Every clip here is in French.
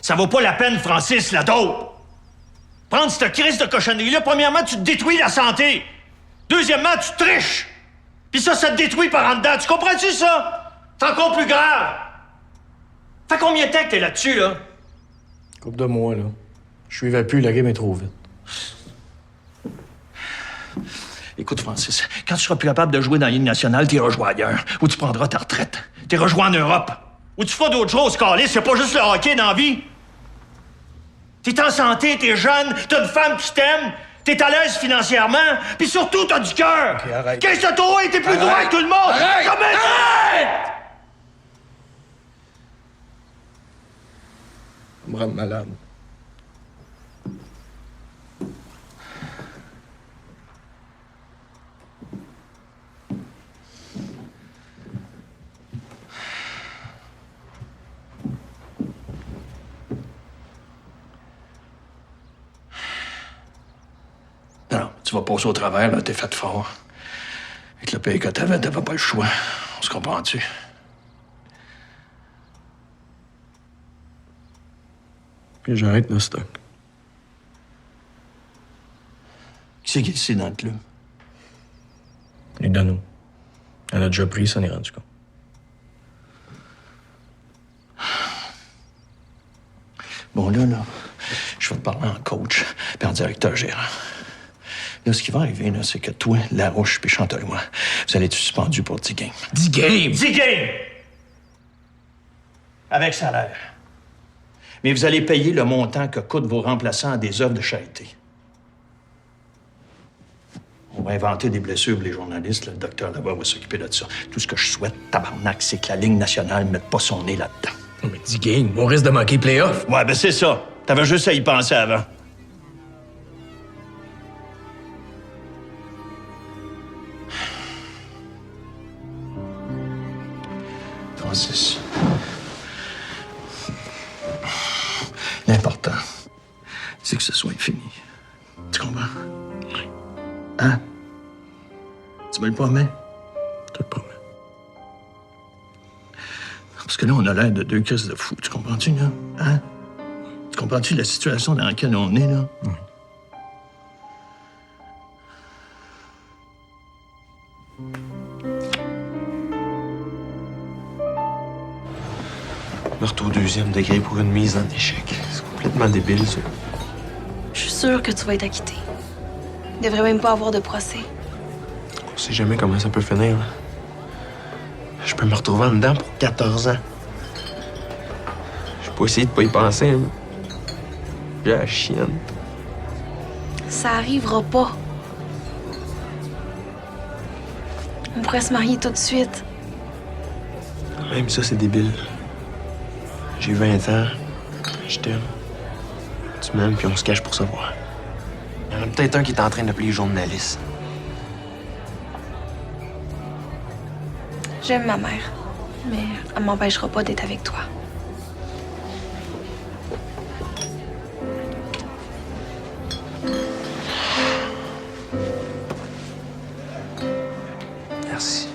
Ça vaut pas la peine, Francis, la dope. Prendre cette crise de cochonnerie-là, premièrement, tu te détruis la santé. Deuxièmement, tu triches. Puis ça te détruit par en dedans. Tu comprends-tu ça? C'est encore plus grave. Fait combien de temps que t'es là-dessus, là? Coupe de mois, là. Je suivais plus, la game est trop vite. Écoute, Francis, quand tu seras plus capable de jouer dans la Ligue nationale, t'iras jouer ailleurs. Ou tu prendras ta retraite. T'iras jouer en Europe. Ou tu feras d'autres choses, Carlis. C'est pas juste le hockey dans la vie. T'es en santé, t'es jeune, t'as une femme qui t'aime, t'es à l'aise financièrement, puis surtout, t'as du cœur. OK, arrête. Qu'est-ce que toi, t'es plus droit que tout le monde. Arrête! Arrête! Ça me rend malade. Non, tu vas passer au travers, là, t'es fait fort. Avec le pays que t'avais pas le choix. On se comprend-tu? Puis j'arrête le stock. Qui c'est qui est ici dans le club? Les Dano. Elle a déjà pris, ça n'est rendu compte. Bon, là, je vais te parler en coach puis en directeur gérant. Là, ce qui va arriver, là, c'est que toi, Larouche puis Chantelois, vous allez être suspendus pour 10 games. 10 games! 10 games! Avec salaire. Mais vous allez payer le montant que coûtent vos remplaçants à des œuvres de charité. On va inventer des blessures pour les journalistes. Le docteur là-bas va s'occuper de ça. Tout ce que je souhaite, tabarnak, c'est que la Ligue nationale ne mette pas son nez là-dedans. Non, mais 10 games, on risque de manquer les playoffs. Ouais, ben c'est ça. T'avais juste à y penser avant. Francis. L'important, c'est que ce soit fini. Tu comprends? Oui. Hein? Tu me le promets? Je te le promets. Parce que là, on a l'air de deux crises de fous. Tu comprends-tu, là? Hein? Tu comprends-tu la situation dans laquelle on est, là? Oui. Meurtre au 2e degré pour une mise en échec. C'est complètement débile, ça. Je suis sûre que tu vas être acquitté. Il devrait même pas avoir de procès. On sait jamais comment ça peut finir, là. Je peux me retrouver en dedans pour 14 ans. Je peux essayer de pas y penser, hein. J'ai la chienne. Ça arrivera pas. On pourrait se marier tout de suite. Même ça, c'est débile. J'ai 20 ans. Je t'aime. Tu m'aimes, puis on se cache pour se voir. Il y en a peut-être un qui est en train d'appeler les journalistes. J'aime ma mère, mais elle m'empêchera pas d'être avec toi. Merci.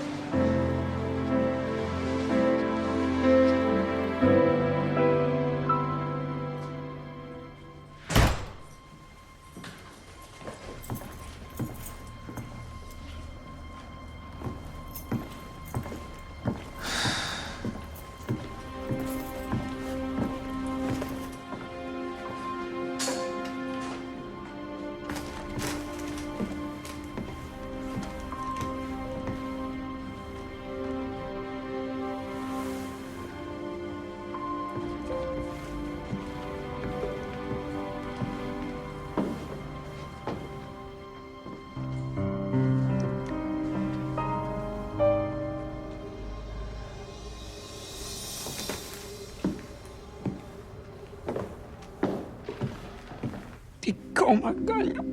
T'es con, Marc Gagnon.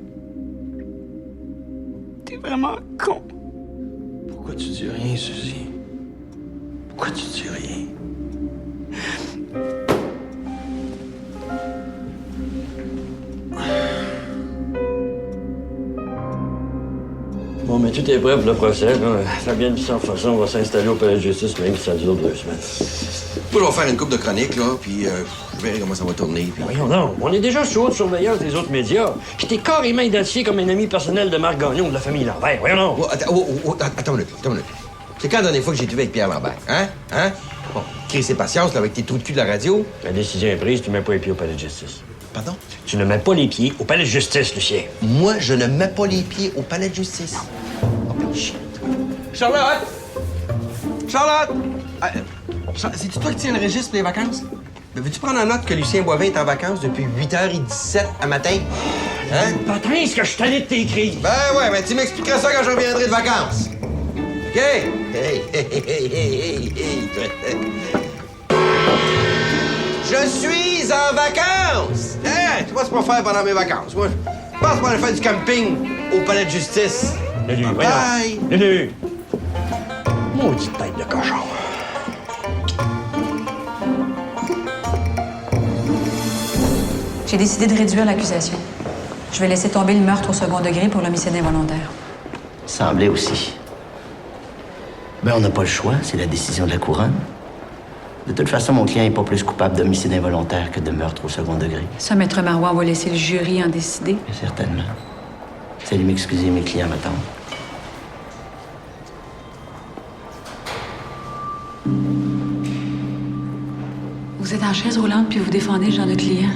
T'es vraiment con. Pourquoi tu dis rien, Suzy? Pourquoi tu dis rien? Bon, mais tout est prêt pour le procès. Là. Fabienne et son façon va s'installer au palais de justice, même si ça dure 2 semaines. Moi, je vais faire une coupe de chroniques, là, puis je verrai comment ça va tourner. Puis... Voyons donc, on est déjà sous haute surveillance des autres médias. Puis t'es carrément identifié comme un ami personnel de Marc Gagnon de la famille Lambert. Voyons donc. Attends une minute. C'est quand la dernière fois que j'ai été avec Pierre Lambert, hein? Bon, crée ses patience, là, avec tes trous de cul de la radio. La décision est prise, tu mets pas les pieds au palais de justice. Pardon? Tu ne mets pas les pieds au palais de justice, Lucien. Moi, je ne mets pas les pieds au palais de justice. Oh, ben, shit. Charlotte! C'est-tu toi qui tiens le registre pour les vacances? Ben, veux-tu prendre en note que Lucien Boivin est en vacances depuis 8h17 à matin? Hein? Patrin, ce que je suis allé de t'écrire. Ben ouais, mais tu m'expliqueras ça quand je reviendrai de vacances. OK? Hey. Je suis en vacances! Hein? Tu vois ce qu'on va faire pendant mes vacances? Moi, je pense qu'on va aller faire du camping au palais de justice. Lulu, Bye! Lulu! Maudite tête de cochon. J'ai décidé de réduire l'accusation. Je vais laisser tomber le meurtre au second degré pour l'homicide involontaire. Semblait aussi. Ben, on n'a pas le choix, c'est la décision de la couronne. De toute façon, mon client n'est pas plus coupable d'homicide involontaire que de meurtre au second degré. Ça, Maître Marois, on va laisser le jury en décider. Mais certainement. C'est de m'excuser, mes clients m'attendent. Vous êtes en chaise roulante puis vous défendez ce genre de client.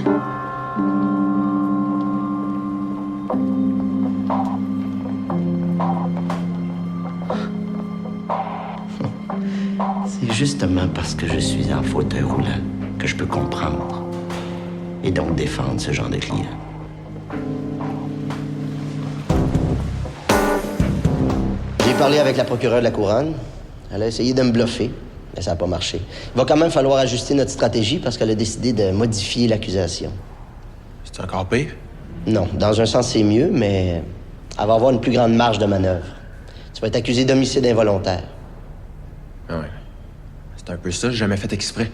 C'est justement parce que je suis en fauteuil roulant que je peux comprendre et donc défendre ce genre de client. J'ai parlé avec la procureure de la Couronne. Elle a essayé de me bluffer, mais ça n'a pas marché. Il va quand même falloir ajuster notre stratégie parce qu'elle a décidé de modifier l'accusation. C'est encore pire? Non, dans un sens, c'est mieux, mais elle va avoir une plus grande marge de manœuvre. Tu vas être accusé d'homicide involontaire. Ah ouais. C'est un peu ça, j'ai jamais fait exprès.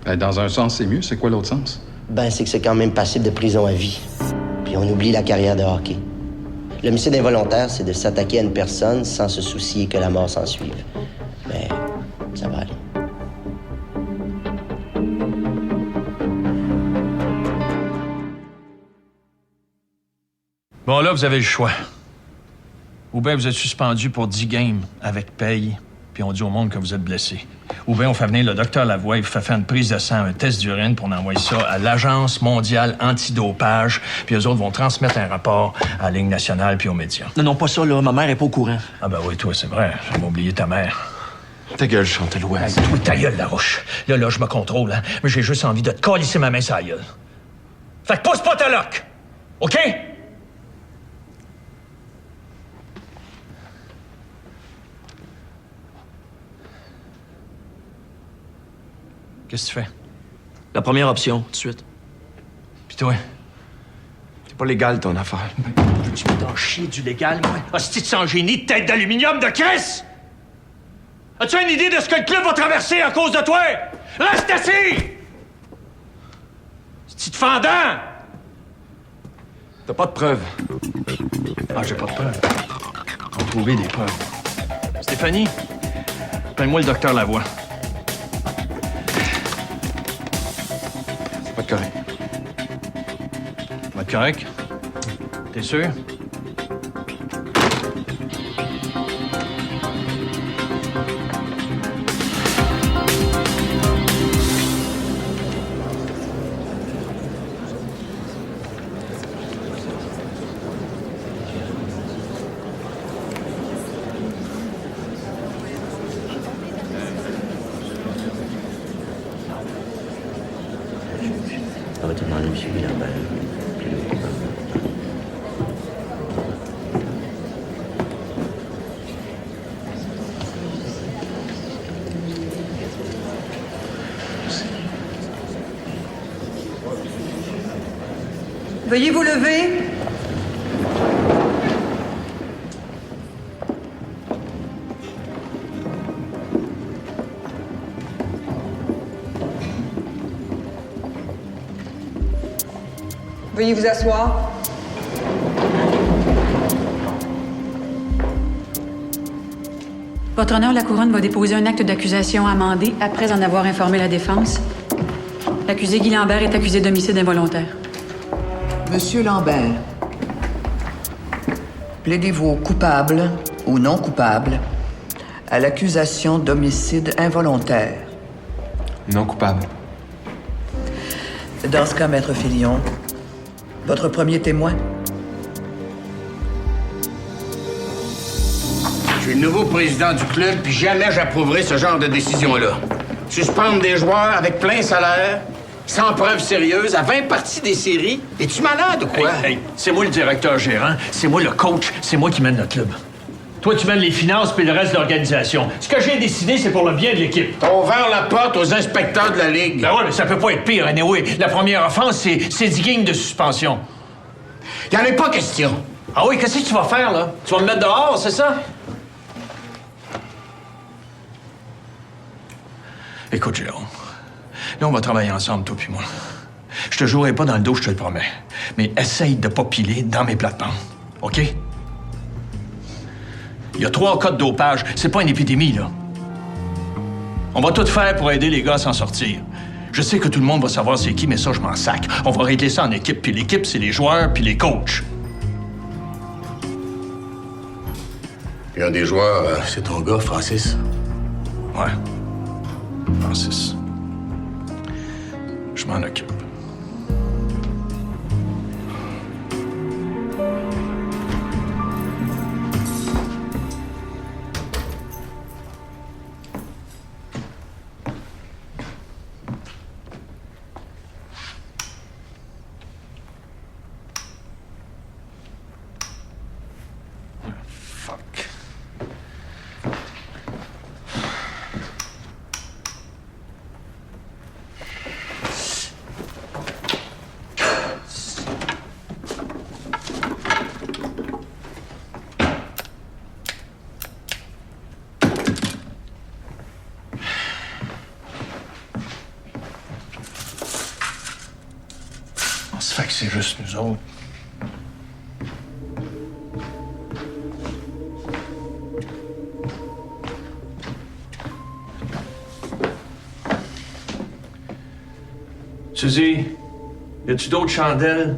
Ben, dans un sens, c'est mieux. C'est quoi l'autre sens? Ben, c'est que c'est quand même passible de prison à vie. Puis on oublie la carrière de hockey. L'homicide involontaire, c'est de s'attaquer à une personne sans se soucier que la mort s'en suive. Mais ça va aller. Bon, là, vous avez le choix. Ou bien vous êtes suspendu pour 10 games avec paye, puis on dit au monde que vous êtes blessé. Ou bien on fait venir le docteur Lavoie, il vous fait faire une prise de sang, un test d'urine, pour on envoie ça à l'Agence mondiale antidopage, puis eux autres vont transmettre un rapport à la Ligue nationale puis aux médias. Non, pas ça, là. Ma mère est pas au courant. Ah ben oui, toi, c'est vrai. J'avais oublié ta mère. Ta gueule, chante l'Ouest. Hey, toi, ta gueule, Larouche. Là, je me contrôle, hein. Mais j'ai juste envie de te calisser ma main sur la gueule. Fait que pousse pas ta loque! OK? Qu'est-ce que tu fais? La première option, tout de suite. Pis toi? C'est pas légal, ton affaire. Tu peux t'en chier du légal, moi? Hostie de sans génie de tête d'aluminium de Chris! As-tu une idée de ce que le club va traverser à cause de toi? Reste assis! C'est-tu de fendant? T'as pas de preuves. Ah, j'ai pas de preuves. On va trouver des preuves. Stéphanie, appelle-moi le docteur Lavoie. C'est pas correct. Va être correct? T'es sûr? Ça va te demander, M. Lambert. Veuillez vous lever. Veuillez vous asseoir. Votre honneur, la couronne va déposer un acte d'accusation amendé après en avoir informé la défense. L'accusé Guy Lambert est accusé d'homicide involontaire. Monsieur Lambert, plaidez-vous coupable ou non coupable à l'accusation d'homicide involontaire? Non coupable. Dans ce cas, Maître Filion, votre premier témoin? Je suis le nouveau président du club, puis jamais j'approuverai ce genre de décision-là. Suspendre des joueurs avec plein salaire, sans preuve sérieuse, à 20 parties des séries. Es-tu malade ou quoi? Hey, c'est moi le directeur gérant, c'est moi le coach, c'est moi qui mène le club. Toi, tu mènes les finances puis le reste de l'organisation. Ce que j'ai décidé, c'est pour le bien de l'équipe. T'as ouvert la porte aux inspecteurs de la Ligue. Ben ouais, mais ça peut pas être pire, anyway. La première offense, c'est 10 games de suspension. Y en a pas question. Ah oui, qu'est-ce que tu vas faire, là? Tu vas me mettre dehors, c'est ça? Écoute, Jérôme, là, on va travailler ensemble, toi puis moi. Je te jouerai pas dans le dos, je te le promets. Mais essaye de pas piler dans mes plates-bandes, OK? Il y a 3 cas de dopage. C'est pas une épidémie, là. On va tout faire pour aider les gars à s'en sortir. Je sais que tout le monde va savoir c'est qui, mais ça, je m'en sac. On va régler ça en équipe. Puis l'équipe, c'est les joueurs puis les coachs. Il y a des joueurs, c'est ton gars, Francis. Ouais. Francis. Je m'en occupe. Ça fait que c'est juste nous autres. Suzy, y a-tu d'autres chandelles?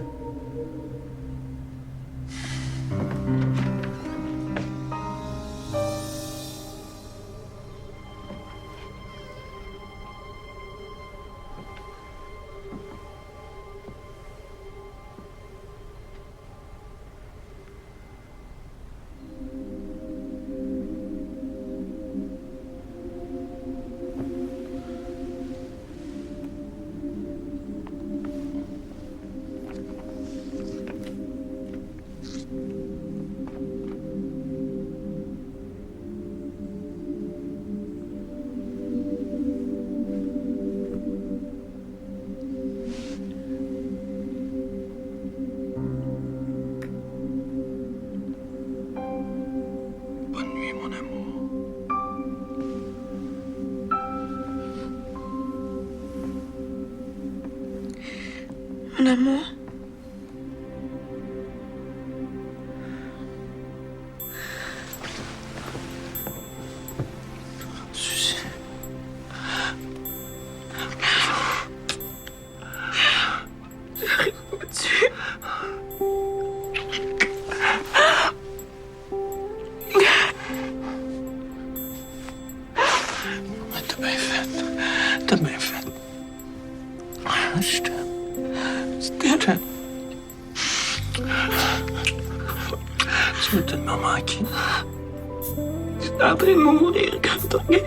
Mon amour. Suzy. J'arrive pas dessus. T'as bien fait. T'as bien fait. Je t'aime. Je t'aime. Tu m'as tellement manqué. J'étais en train de mourir quand t'as gagné.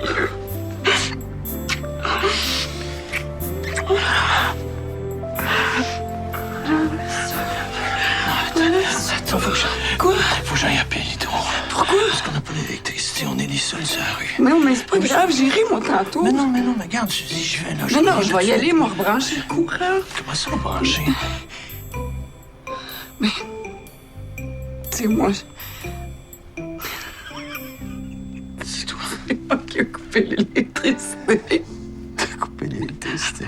Quoi? Faut que j'aille appeler l'hydro. Pourquoi? Parce qu'on n'a pas d'électricité, on est les seuls sur la rue. Mais non, mais c'est pas grave, j'irai, moi, tantôt. Mais non, mais regarde, tu dis, je vais là. Non, je vais y aller, moi, rebrancher le courant. Comment ça, brancher? Mais, tu sais, moi, C'est toi. c'est moi qui ai coupé l'électricité. T'as coupé l'électricité.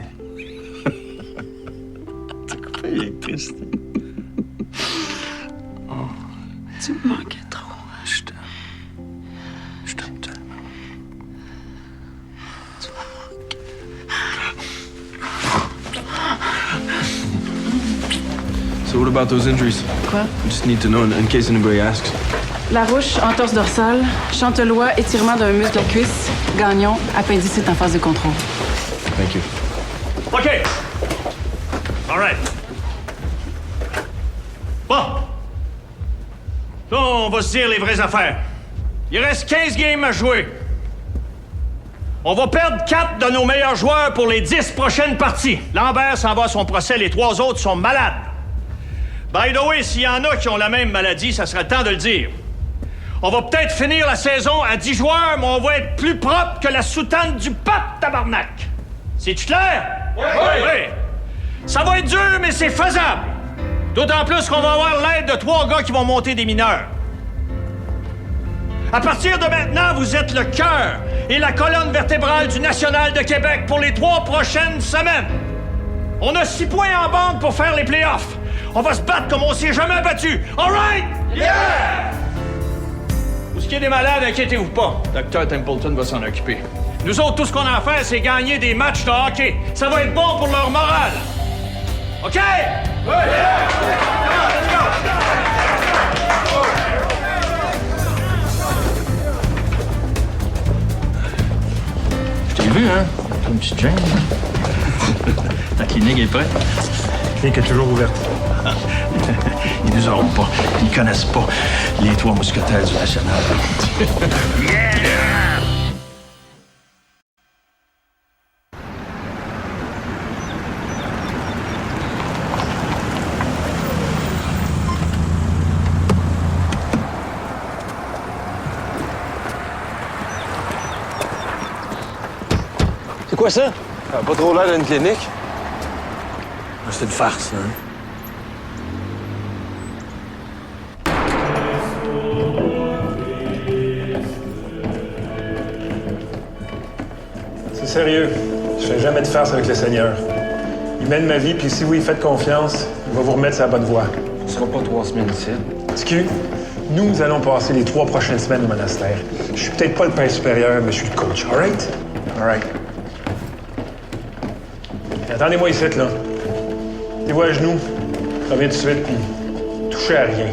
T'as coupé l'électricité. Tu me manquais trop. Je t'aime. Je t'aime tellement. So what about those injuries? Quoi? We just need to know in case anybody asks. Larouche, entorse dorsale. Chantelois, étirement d'un muscle de la cuisse. Gagnon, appendicite en phase de contrôle. Thank you. OK. All right. Bon. Là, on va se dire les vraies affaires. Il reste 15 games à jouer. On va perdre 4 de nos meilleurs joueurs pour les 10 prochaines parties. Lambert s'en va à son procès, les 3 autres sont malades. By the way, s'il y en a qui ont la même maladie, ça serait le temps de le dire. On va peut-être finir la saison à 10 joueurs, mais on va être plus propre que la soutane du pape, tabarnak. C'est-tu clair? Oui. Ça va être dur, mais c'est faisable. D'autant plus qu'on va avoir l'aide de 3 gars qui vont monter des mineurs. À partir de maintenant, vous êtes le cœur et la colonne vertébrale du National de Québec pour les 3 prochaines semaines. On a 6 points en banque pour faire les playoffs. On va se battre comme on s'est jamais battu. All right? Yeah! Pour ce qui est des malades, inquiétez-vous pas. Dr. Templeton va s'en occuper. Nous autres, tout ce qu'on a à faire, c'est gagner des matchs de hockey. Ça va être bon pour leur morale. OK? Oui! Yeah! Come on, let's go! Je t'ai vu, hein? Une petite gêne. Ta clinique est prête? La clinique est toujours ouverte. Ils nous auront pas. Ils connaissent pas les 3 mousquetaires du National. Yeah! C'est quoi ça? Pas trop l'air d'une clinique. C'est une farce, hein? C'est sérieux. Je fais jamais de farce avec le Seigneur. Il mène ma vie, puis si vous lui faites confiance, il va vous remettre sur la bonne voie. Ce sera pas 3 semaines ici. TQ, nous allons passer les 3 prochaines semaines au monastère. Je suis peut-être pas le père supérieur, mais je suis le coach, all right? All right. Attendez-moi ici, là. Mettez-vous à genoux. Reviens tout de suite, puis touchez à rien.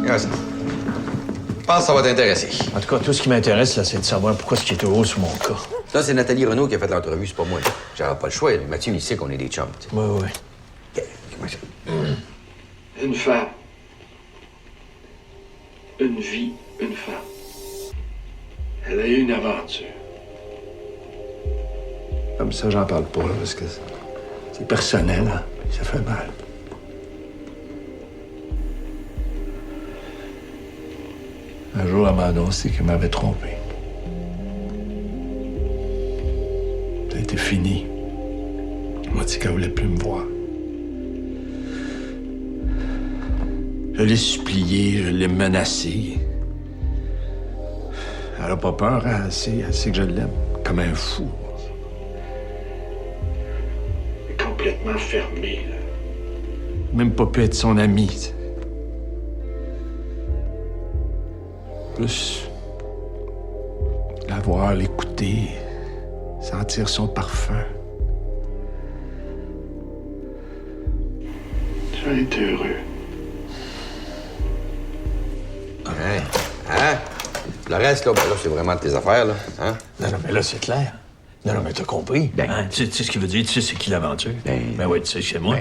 Regarde ça. Je pense que ça va t'intéresser. En tout cas, tout ce qui m'intéresse, là, c'est de savoir pourquoi ce qui est heureux sur mon cas. Ça, c'est Nathalie Renaud qui a fait l'entrevue, c'est pas moi. J'aurais pas le choix. Mathieu, il sait qu'on est des chums. Oui. OK, comment ça? Une femme. Une vie, une femme. Elle a eu une aventure. Comme ça, j'en parle pas, là, parce que c'est personnel, hein. Ça fait mal. Un jour, elle m'a annoncé qu'elle m'avait trompé. Ça a été fini. Elle m'a dit qu'elle voulait plus me voir. Je l'ai supplié, je l'ai menacé. Elle a pas peur, hein? Elle sait que je l'aime, comme un fou. Elle est complètement fermée, là. Même pas pu être son ami. Plus la voir, l'écouter, sentir son parfum. Tu as été heureux. Hein? Le reste, là, ben là, c'est vraiment de tes affaires, là. Hein? Non, mais là, c'est clair. Non, mais t'as compris. Hein? Tu sais ce qu'il veut dire, tu sais c'est qui l'aventure. Ben oui, tu sais, c'est moi.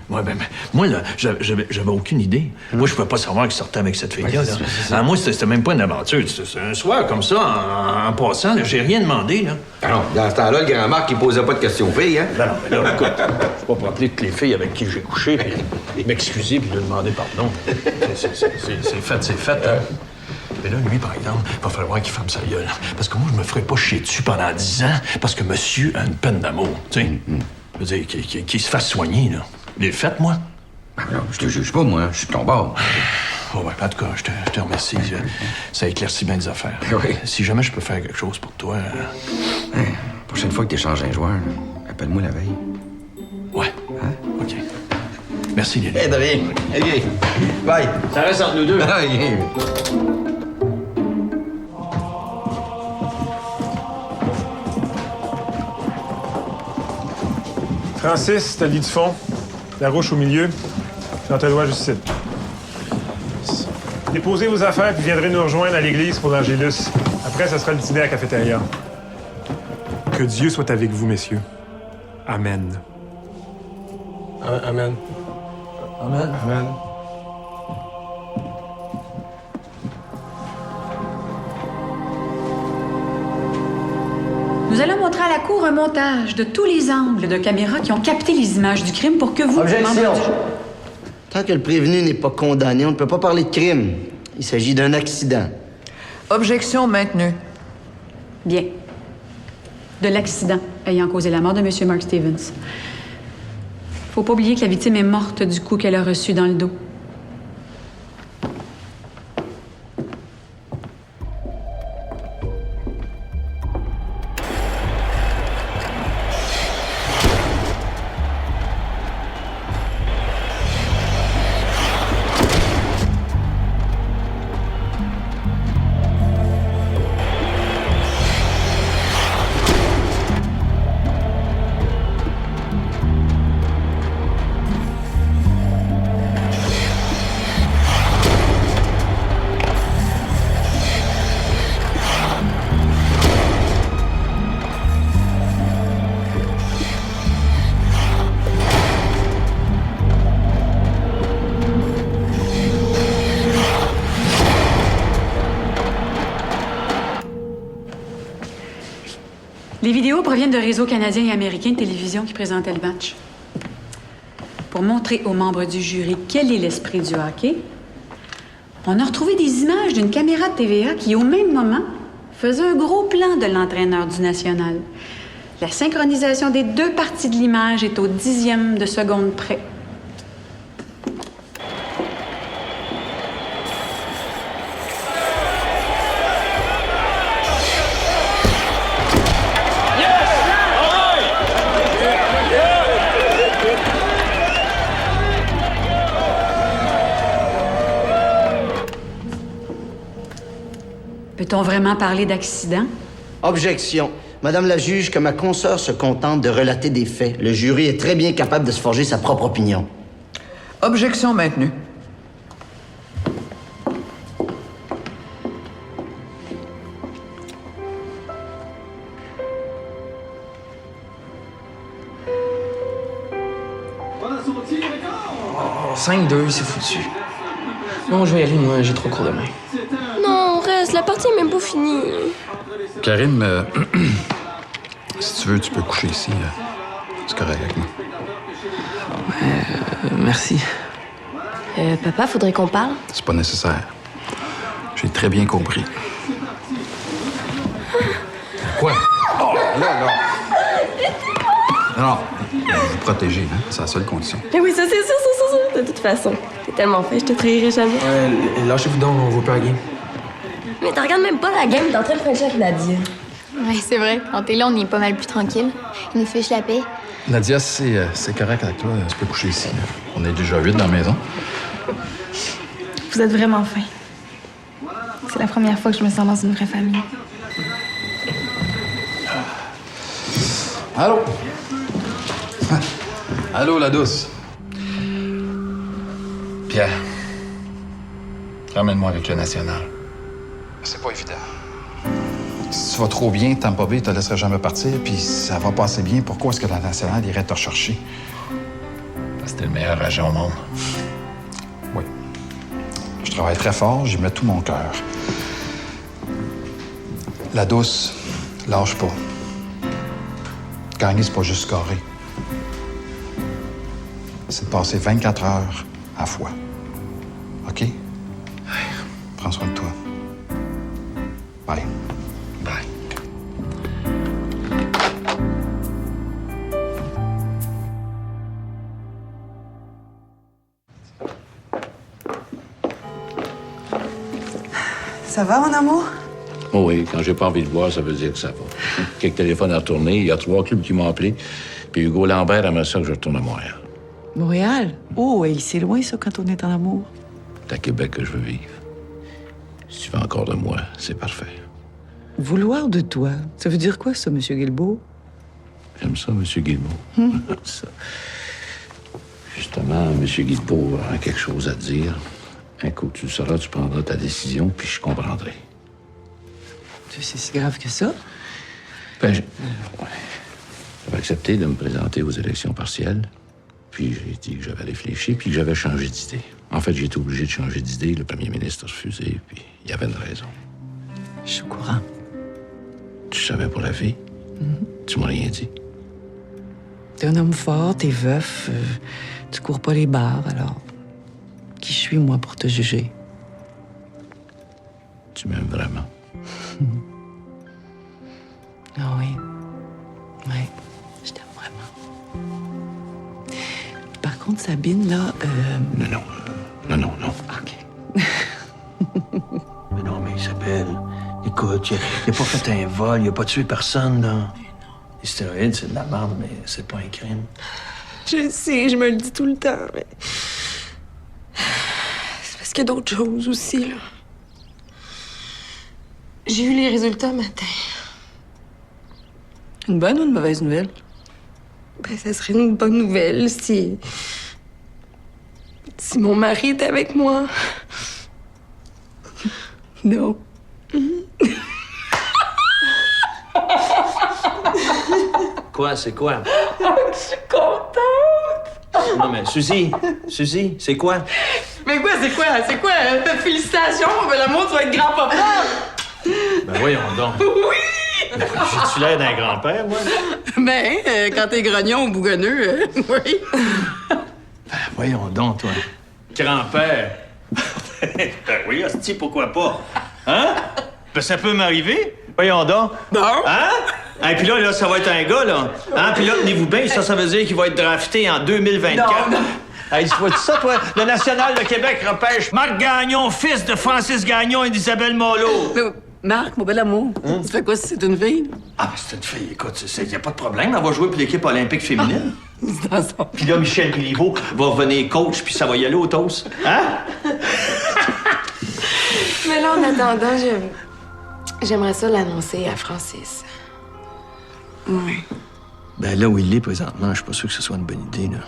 Moi, là, j'avais aucune idée. Moi, je pouvais pas savoir qu'il sortait avec cette fille-là. Là. Moi, c'était même pas une aventure. C'est un soir comme ça, en passant, là, j'ai rien demandé, là. Alors, dans ce temps-là, le grand Marc, il posait pas de questions aux filles, hein? Non, mais là, écoute, je peux pas rappeler toutes les filles avec qui j'ai couché, puis m'excuser, puis lui demander pardon. C'est fait, hein? Mais là, lui, par exemple, il va falloir qu'il ferme sa gueule. Parce que moi, je me ferai pas chier dessus pendant 10 ans, parce que monsieur a une peine d'amour, tu sais. Je veux dire, qu'il se fasse soigner, là. Je l'ai fait, moi. Non, je te juge pas, moi. Je suis de ton bord. Oh, ouais, en tout cas, je te remercie. Ça éclaircit bien des affaires. Oui. Si jamais je peux faire quelque chose pour toi... Prochaine fois que t'échanges un joueur, là, appelle-moi la veille. Ouais. Hein? OK. Merci, Lily. Eh, de rien. OK. Bye. Ça reste entre nous deux. Ah, OK. Francis, t'as le lit du fond. La roche au milieu. Chantelois juste ici. Déposez vos affaires puis viendrez nous rejoindre à l'église pour l'Angélus. Après, ça sera le dîner à la cafétéria. Que Dieu soit avec vous, messieurs. Amen. Amen. Amen. Amen. Nous allons montrer à la Cour un montage de tous les angles de caméras qui ont capté les images du crime pour que vous... Objection. Tant que le prévenu n'est pas condamné, on ne peut pas parler de crime. Il s'agit d'un accident. Objection maintenue. Bien. De l'accident ayant causé la mort de M. Mark Stevens. Faut pas oublier que la victime est morte du coup qu'elle a reçu dans le dos. Les vidéos proviennent de réseaux canadiens et américains de télévision qui présentaient le match. Pour montrer aux membres du jury quel est l'esprit du hockey, on a retrouvé des images d'une caméra de TVA qui, au même moment, faisait un gros plan de l'entraîneur du National. La synchronisation des deux parties de l'image est au 10e de seconde près. Peut-on vraiment parler d'accident? Objection. Madame la juge, que ma consoeur se contente de relater des faits. Le jury est très bien capable de se forger sa propre opinion. Objection maintenue. Oh, 5-2, c'est foutu. Non, je vais y aller, moi, j'ai trop cours demain. Non, reste, la partie est même pas finie. Karim, si tu veux, tu peux coucher ici. C'est correct avec moi. Merci. Papa, faudrait qu'on parle. C'est pas nécessaire. J'ai très bien compris. Quoi? Oh, là. Non, vous protéger, hein? C'est la seule condition. Mais oui, ça, c'est sûr. De toute façon, t'es tellement fait, je te trahirai jamais. Lâchez-vous donc, on va pas la game. Mais t'en regardes même pas la game, t'es en train de frencher avec Nadia. Ouais, c'est vrai. Quand t'es là, on est pas mal plus tranquille. Il nous fiche la paix. Nadia, c'est correct avec toi. Tu peux coucher ici. On est déjà 8 dans la maison. Vous êtes vraiment fin. C'est la première fois que je me sens dans une vraie famille. Allô? Allô, la douce? Pierre, ramène-moi avec le National. C'est pas évident. Si tu vas trop bien, Tampa Bay te laisserait jamais partir, puis ça va pas assez bien, pourquoi est-ce que la Nationale irait te rechercher? Parce que t'es le meilleur agent au monde. Oui. Je travaille très fort, j'y mets tout mon cœur. La douce, lâche pas. Gagner, c'est pas juste scorer. C'est de passer 24 heures à la fois. OK? Prends soin de toi. Bye. Bye. Ça va, mon amour? Oh oui, quand j'ai pas envie de boire, ça veut dire que ça va. Quelques téléphones à retourner, il y a 3 clubs qui m'ont appelé. Puis Hugo Lambert aimerait ça que je retourne à Montréal. Montréal? Oh, oui, c'est loin, ça, quand on est en amour. C'est à Québec que je veux vivre. Si tu veux encore de moi, c'est parfait. Vouloir de toi, ça veut dire quoi, ça, M. Guilbeault? J'aime ça, M. Guilbeault. Ça. Justement, M. Guilbeault a quelque chose à dire. Un coup que tu le sauras, tu prendras ta décision, puis je comprendrai. C'est si grave que ça? Ben, j'avais accepté de me présenter aux élections partielles. Puis j'ai dit que j'avais réfléchi, puis que j'avais changé d'idée. En fait, j'ai été obligé de changer d'idée. Le premier ministre a refusé, puis il y avait une raison. Je suis au courant. Tu savais pour la vie? Tu m'as rien dit. T'es un homme fort, t'es veuf, tu cours pas les bars, alors... Qui je suis, moi, pour te juger? Tu m'aimes vraiment? Ah oui. Oui, je t'aime vraiment. Par contre, Sabine, là... Non. OK. Mais non, mais Isabelle, écoute, il a pas fait un vol, il a pas tué personne, là. Les stéroïdes, c'est de la merde, mais c'est pas un crime. Je sais, je me le dis tout le temps, mais... C'est parce qu'il y a d'autres choses aussi, là. J'ai eu les résultats matin. Une bonne ou une mauvaise nouvelle? Ben, ça serait une bonne nouvelle si mon mari était avec moi. Non. Quoi, c'est quoi? Je suis contente! Non, mais Suzy, c'est quoi? Mais quoi, c'est quoi? C'est quoi? Félicitations, ben, l'amour, tu vas être grand-papa! Ben voyons donc. Oui! J'ai-tu l'air d'un grand-père, moi? Ben, quand t'es grognon ou bougonneux, oui. Ben voyons donc, toi. Grand-père. Ben oui, hostie, pourquoi pas? Hein? Ben ça peut m'arriver. Voyons donc. Bon. Hein? Et puis là, ça va être un gars, là. Hein? Puis là, tenez-vous bien, ça veut dire qu'il va être drafté en 2024. Non. Hey, tu vois-tu ça, toi? Le National de Québec repêche Marc Gagnon, fils de Francis Gagnon et d'Isabelle Malo. Mais, Marc, mon bel amour, tu fais quoi si c'est une fille? Ah, ben c'est une fille, écoute, y a pas de problème. Elle va jouer pour l'équipe olympique féminine. Dans son... Puis là, Michel Béliveau va revenir coach, puis ça va y aller au toast. Hein? Mais là, en attendant, j'aimerais ça l'annoncer à Francis. Oui. Ben là où il est présentement, je suis pas sûr que ce soit une bonne idée, là.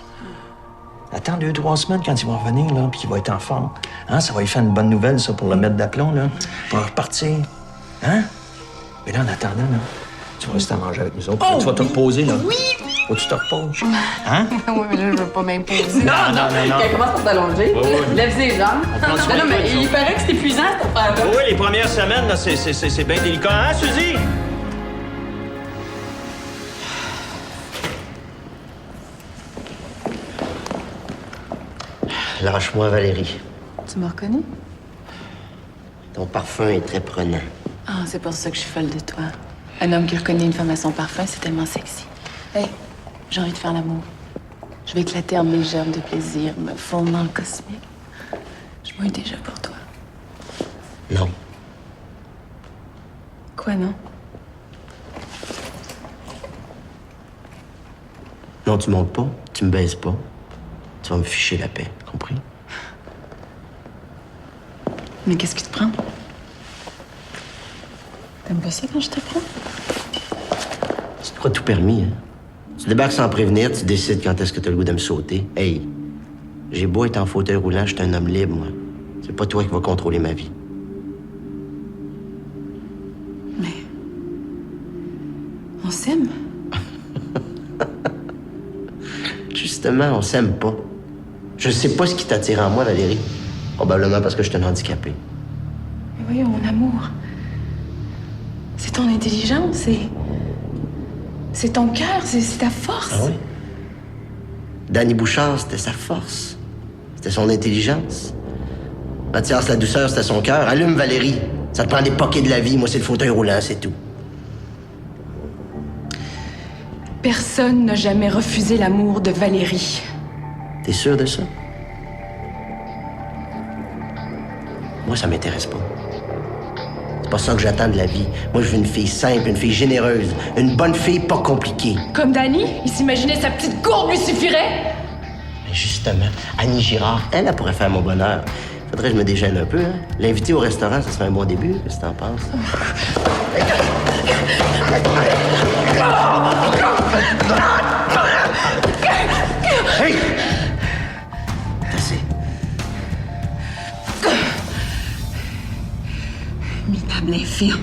Attends 2-3 semaines quand il va revenir, là, puis qu'il va être en forme. Hein, ça va lui faire une bonne nouvelle, ça, pour le mettre d'aplomb, là. Pour repartir. Hein? Mais là, en attendant, là, tu vas rester à manger avec nous autres. Oh, tu vas te reposer, là. Oui! Faut que tu te reposes. Hein? Oui, mais là, je veux pas m'imposer. Non. Qu'elle commence par t'allonger. Oui. Lève ses jambes. Non, mais il paraît que c'est épuisant, cette affaire-là. Oui, les premières semaines, là, c'est bien délicat. Hein, Suzy? Lâche-moi, Valérie. Tu me reconnais? Ton parfum est très prenant. Ah, c'est pour ça que je suis folle de toi. Un homme qui reconnaît une femme à son parfum, c'est tellement sexy. Hey, j'ai envie de faire l'amour. Je vais éclater en mes germes de plaisir, me fondre dans le cosmique. Je mouille déjà pour toi. Non. Quoi, non? Non, tu montes pas, tu me baises pas. Tu vas me ficher la paix, compris? Mais qu'est-ce qui te prend? T'aimes pas ça quand je te prends? Tu te crois tout permis, hein? Tu débarques sans prévenir, tu décides quand est-ce que t'as le goût de me sauter. Hey, j'ai beau être en fauteuil roulant, je suis un homme libre, moi. C'est pas toi qui vas contrôler ma vie. Mais... on s'aime? Justement, on s'aime pas. Je sais pas ce qui t'attire en moi, Valérie. Probablement parce que je suis un handicapé. Mais voyons, mon amour. C'est ton intelligence, c'est ton cœur, c'est ta force. Ah oui? Danny Bouchard, c'était sa force. C'était son intelligence. Mathias, la douceur, c'était son cœur. Allume, Valérie. Ça te prend des poquets de la vie. Moi, c'est le fauteuil roulant, c'est tout. Personne n'a jamais refusé l'amour de Valérie. T'es sûr de ça? Moi, ça m'intéresse pas. C'est pas ça que j'attends de la vie. Moi, je veux une fille simple, une fille généreuse, une bonne fille pas compliquée. Comme Dani, il s'imaginait sa petite courbe lui suffirait. Mais justement, Annie Girard, elle pourrait faire mon bonheur. Faudrait que je me déjeune un peu, hein. L'inviter au restaurant, ça serait un bon début. Qu'est-ce que t'en penses? Hey! Assez. Minable infirme.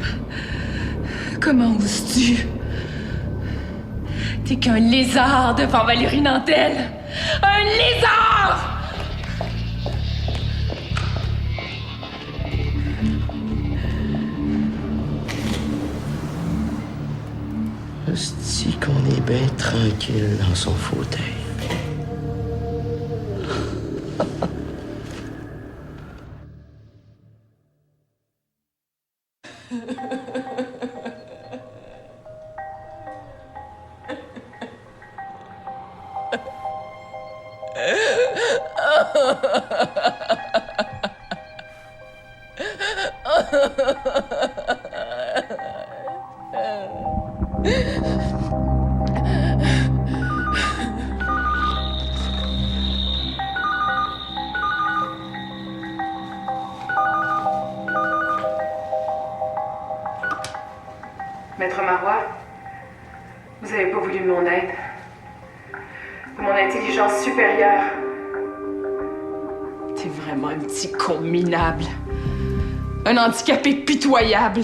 Comment oses-tu? T'es qu'un lézard devant Valérie Nantel. Un lézard! Hostie qu'on est bien tranquille dans son fauteuil. Maître Marois, vous avez pas voulu mon aide, de mon intelligence supérieure. T'es vraiment un petit con minable. Un handicapé pitoyable.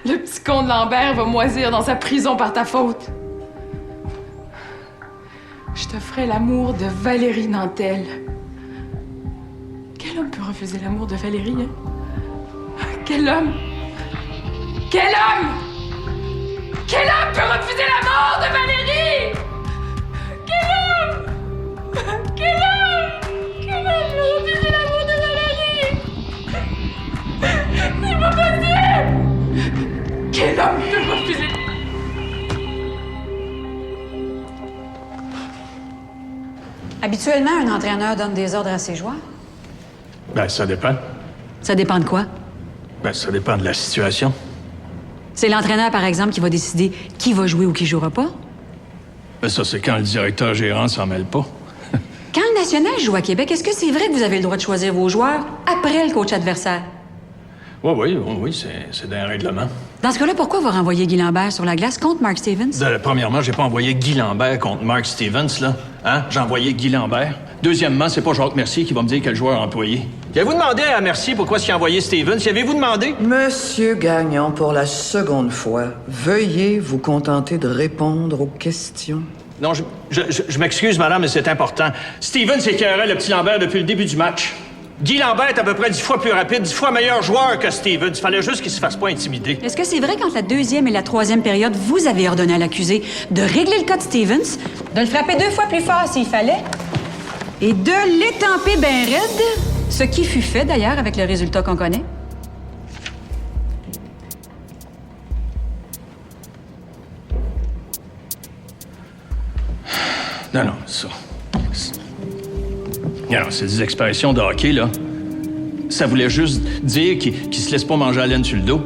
Le petit con de Lambert va moisir dans sa prison par ta faute. Je t'offrais l'amour de Valérie Nantel. Quel homme peut refuser l'amour de Valérie, hein? Quel homme? Quel homme? Quel homme peut refuser l'amour de Valérie? Quel homme? Quel homme? Quel homme peut refuser l'amour de Valérie? C'est pas possible! Quel homme peut refuser... Habituellement, un entraîneur donne des ordres à ses joueurs. Ben, ça dépend. Ça dépend de quoi? Ben, ça dépend de la situation. C'est l'entraîneur, par exemple, qui va décider qui va jouer ou qui jouera pas. Ben, ça, c'est quand le directeur gérant s'en mêle pas. Quand le National joue à Québec, est-ce que c'est vrai que vous avez le droit de choisir vos joueurs après le coach adversaire? Oui, c'est d'un règlement. Dans ce cas-là, pourquoi vous renvoyez Guy Lambert sur la glace contre Mark Stevens? Premièrement, j'ai pas envoyé Guy Lambert contre Mark Stevens, là. Hein? J'ai envoyé Guy Lambert. Deuxièmement, c'est pas Jacques Mercier qui va me dire quel joueur employer. Avez-vous demandé à Mercier pourquoi il a envoyé Stevens? Y avez-vous demandé? Monsieur Gagnon, pour la seconde fois, veuillez vous contenter de répondre aux questions. Non, je m'excuse, madame, mais c'est important. Stevens écœurait le petit Lambert depuis le début du match. Guy Lambert est à peu près 10 fois plus rapide, 10 fois meilleur joueur que Stevens. Il fallait juste qu'il se fasse pas intimider. Est-ce que c'est vrai qu'entre la deuxième et la troisième période, vous avez ordonné à l'accusé de régler le cas de Stevens, de le frapper 2 fois plus fort s'il fallait, et de l'étamper bien raide, ce qui fut fait d'ailleurs avec le résultat qu'on connaît? Non, ça... Non, c'est des expressions de hockey, là. Ça voulait juste dire qu'il se laisse pas manger la laine sur le dos.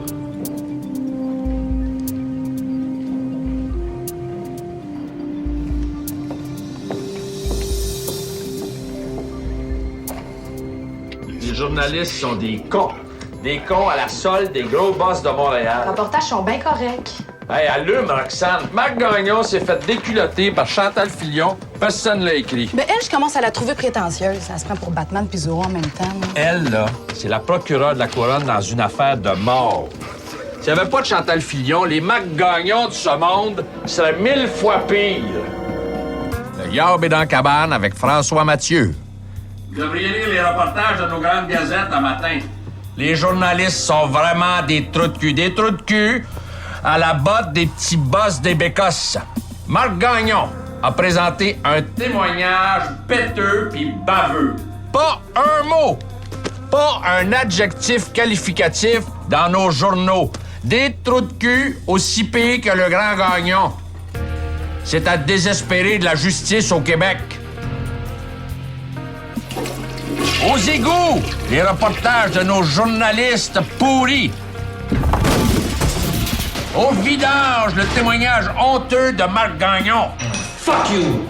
Les journalistes sont des cons. Des cons à la solde des gros boss de Montréal. Les reportages sont bien corrects. Hey, allume, Roxane. Marc Gagnon s'est fait déculotter par Chantal Fillon. Personne l'a écrit. Ben elle, je commence à la trouver prétentieuse. Elle se prend pour Batman puis Zorro en même temps. Elle, là, c'est la procureure de la Couronne dans une affaire de mort. S'il n'y avait pas de Chantal Fillon, les Marc Gagnon de ce monde seraient 1000 fois pires. Le Yarb est dans la cabane avec François Mathieu. Vous devriez lire les reportages de nos grandes gazettes un matin. Les journalistes sont vraiment des trous de cul. Des trous de cul à la botte des petits boss des bécosses. Marc Gagnon a présenté un témoignage péteux puis baveux. Pas un mot, pas un adjectif qualificatif dans nos journaux. Des trous de cul aussi pires que le grand Gagnon. C'est à désespérer de la justice au Québec. Aux égouts, les reportages de nos journalistes pourris. Au vidange, le témoignage honteux de Marc Gagnon. Fuck you!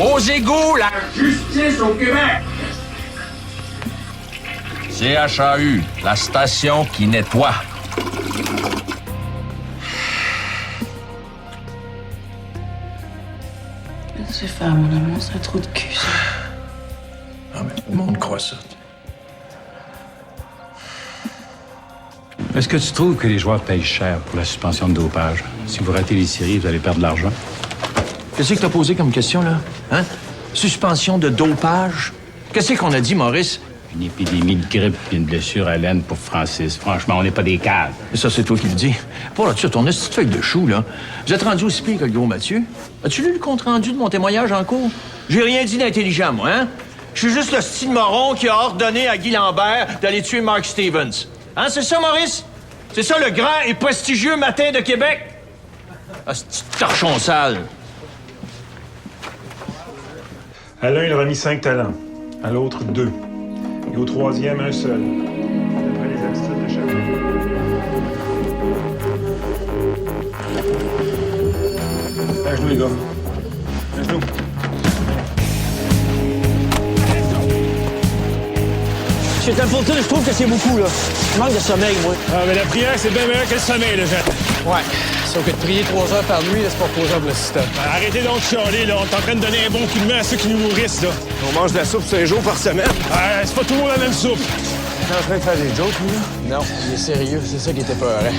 Aux égouts, la justice au Québec. CHAU, la station qui nettoie. Laisse faire, mon amour, c'est un trou de cul, ça. Ah, mais tout le monde croit ça. Est-ce que tu trouves que les joueurs payent cher pour la suspension de dopage? Si vous ratez les séries, vous allez perdre de l'argent. Qu'est-ce que t'as posé comme question, là? Hein? Suspension de dopage? Qu'est-ce qu'on a dit, Maurice? Une épidémie de grippe et une blessure à laine pour Francis. Franchement, on n'est pas des cadres. Et ça, c'est toi qui le dis. Pas là-dessus, ton petite feuille de chou, là. Vous êtes rendu aussi pire que le gros Mathieu? As-tu lu le compte-rendu de mon témoignage en cours? J'ai rien dit d'intelligent, moi, hein? Je suis juste le style moron qui a ordonné à Guy Lambert d'aller tuer Mark Stevens. Hein, c'est ça, Maurice? C'est ça, le grand et prestigieux Matin de Québec? Ah, ce petit torchon sale. À l'un, il a remis 5 talents. À l'autre, 2. Et au troisième, un seul. D'après les aptitudes de chacun. À genoux, les gars. À genoux. Chez Templeton, je trouve que c'est beaucoup, là. Je manque de sommeil, moi. Ah, mais la prière, c'est bien meilleur que le sommeil, là, Jean. Ouais. Sauf que de prier 3 heures par nuit, là, c'est pas reposable le système. Arrêtez donc de chialer, là. On est en train de donner un bon coup de main à ceux qui nous nourrissent, là. On mange de la soupe 5 jours par semaine. Ouais, c'est pas tout le monde la même soupe. T'es en train de faire des jokes, lui, là? Non, il est sérieux. C'est ça qui était peur, hein?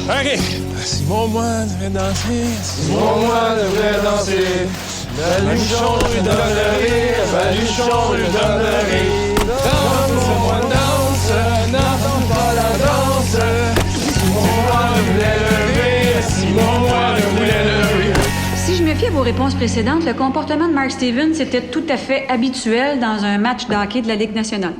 OK. Simon Moine voulait danser. Simon Moine voulait danser. Baluchon lui donne le rire. Baluchon lui donne le rire. Danse, Simon Moine danse. N'entends pas la danse. Simon Moine voulait le rire. Simon Moine voulait le rire. Si je me fie à vos réponses précédentes, le comportement de Mark Stevens était tout à fait habituel dans un match de hockey de la Ligue nationale.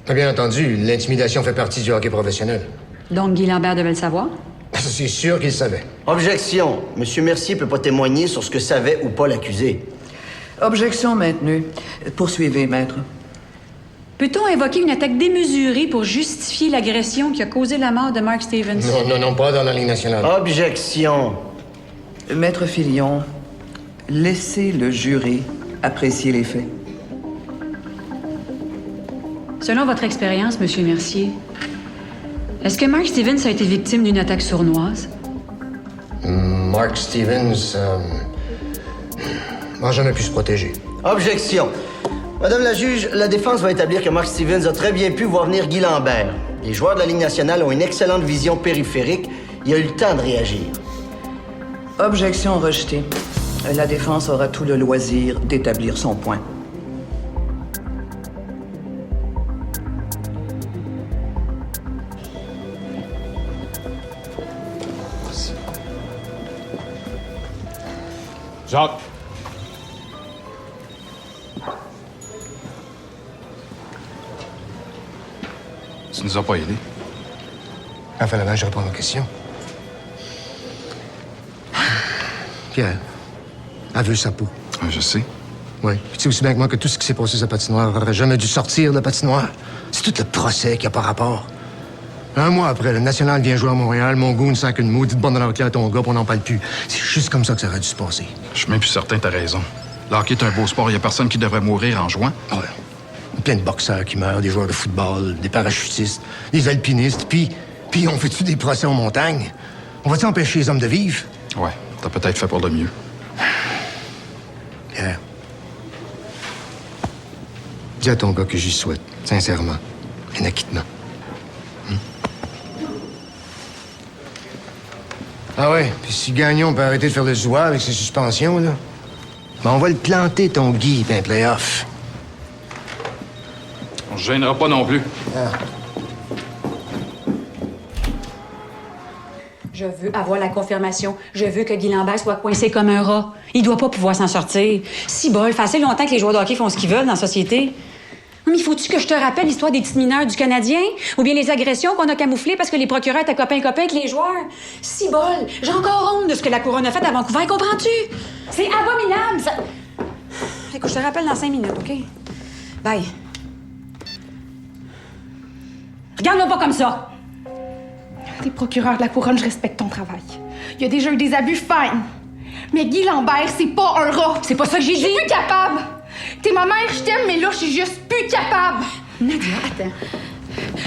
Bien entendu, l'intimidation fait partie du hockey professionnel. Donc Guy Lambert devait le savoir? C'est sûr qu'il savait. Objection. Monsieur Mercier peut pas témoigner sur ce que savait ou pas l'accusé. Objection maintenue. Poursuivez, maître. Peut-on invoquer une attaque démesurée pour justifier l'agression qui a causé la mort de Mark Stevens? Non, pas dans la Ligue nationale. Objection. Maître Filion, laissez le jury apprécier les faits. Selon votre expérience, Monsieur Mercier, est-ce que Mark Stevens a été victime d'une attaque sournoise? Mark Stevens n'a jamais pu se protéger. Objection. Madame la juge, la défense va établir que Mark Stevens a très bien pu voir venir Guy Lambert. Les joueurs de la Ligue nationale ont une excellente vision périphérique. Il a eu le temps de réagir. Objection rejetée. La défense aura tout le loisir d'établir son point. Jacques. Tu nous as pas aidés. Enfin, là, je réponds à vos questions. Pierre, elle veut sa peau. Je sais. Oui. Puis tu sais aussi bien que moi que tout ce qui s'est passé sur la patinoire n'aurait jamais dû sortir de la patinoire. C'est tout le procès qui a pas rapport. Un mois après, le National vient jouer à Montréal, mon goon sac une maudite bonne dans à ton gars, puis on n'en parle plus. C'est juste comme ça que ça aurait dû se passer. Je suis même plus certain que t'as raison. Le hockey est un beau sport. Il y a personne qui devrait mourir en jouant. Ouais. Plein de boxeurs qui meurent, des joueurs de football, des parachutistes, des alpinistes. Puis on fait-tu des procès en montagne? On va-tu empêcher les hommes de vivre? Ouais, t'as peut-être fait pour le mieux. Pierre. Dis à ton gars que j'y souhaite, sincèrement, un acquittement. Ah ouais, puis si Gagnon peut arrêter de faire le zouave avec ses suspensions, là, ben on va le planter, ton Guy, ben play-off. On se gênera pas non plus. Ah. Je veux avoir la confirmation. Je veux que Guy Lambert soit coincé comme un rat. Il doit pas pouvoir s'en sortir. Si bol, fait assez longtemps que les joueurs de hockey font ce qu'ils veulent dans la société. Mais faut-tu que je te rappelle l'histoire des petites mineurs du Canadien? Ou bien les agressions qu'on a camouflées parce que les procureurs étaient copains-copains avec les joueurs? Si bol, j'ai encore honte de ce que la Couronne a fait à Vancouver, comprends-tu? C'est abominable, ça... Écoute, je te rappelle dans 5 minutes, OK? Bye. Regarde-moi pas comme ça! T'es procureur de la couronne, je respecte ton travail. Il y a déjà eu des abus, fine. Mais Guy Lambert, c'est pas un rat. C'est pas ça que j'ai dit! Je suis plus capable! T'es ma mère, je t'aime, mais là, je suis juste plus capable! Nadia, attends.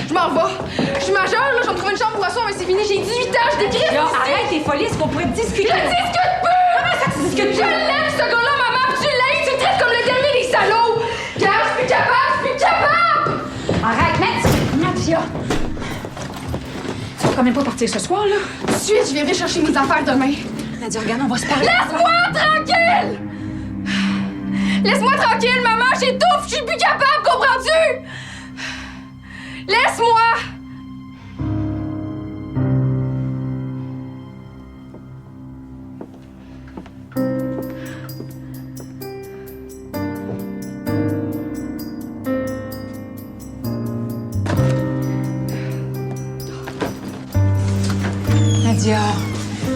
Je m'en vais. Je suis majeure, là, je vais me trouver une chambre pour asseoir, mais c'est fini, j'ai 18 ans, je décris. Là, arrête tes folies, est-ce qu'on pourrait discuter? Je discute plus! Comment ça, tu discutes plus? Je l'aime, ce gars-là, maman, puis tu l'aimes, tu le traites comme le dernier des salauds! Regarde, je suis plus capable, je suis plus capable! Arrête, Nadia! Tu vas quand même pas partir ce soir, là? Tout de suite, je viendrai chercher mes affaires demain. Nadia, regarde, on va se parler. Laisse-moi tranquille! Laisse-moi tranquille, maman, j'étouffe, je suis plus capable, comprends-tu? Laisse-moi!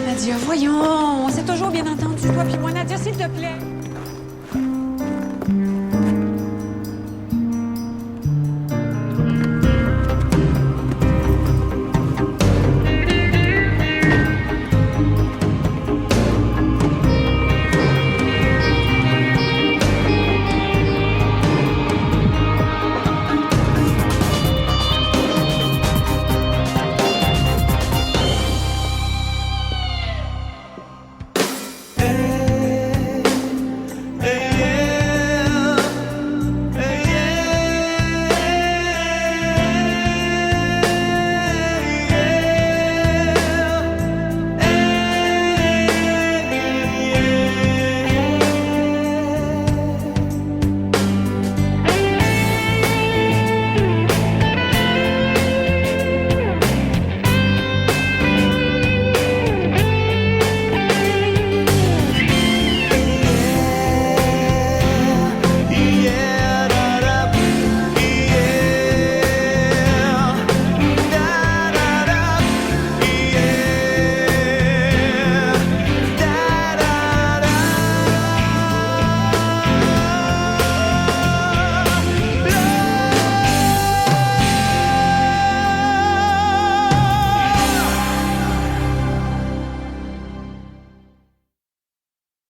Nadia, voyons, on s'est toujours bien entendu, toi puis moi. Nadia, s'il te plaît.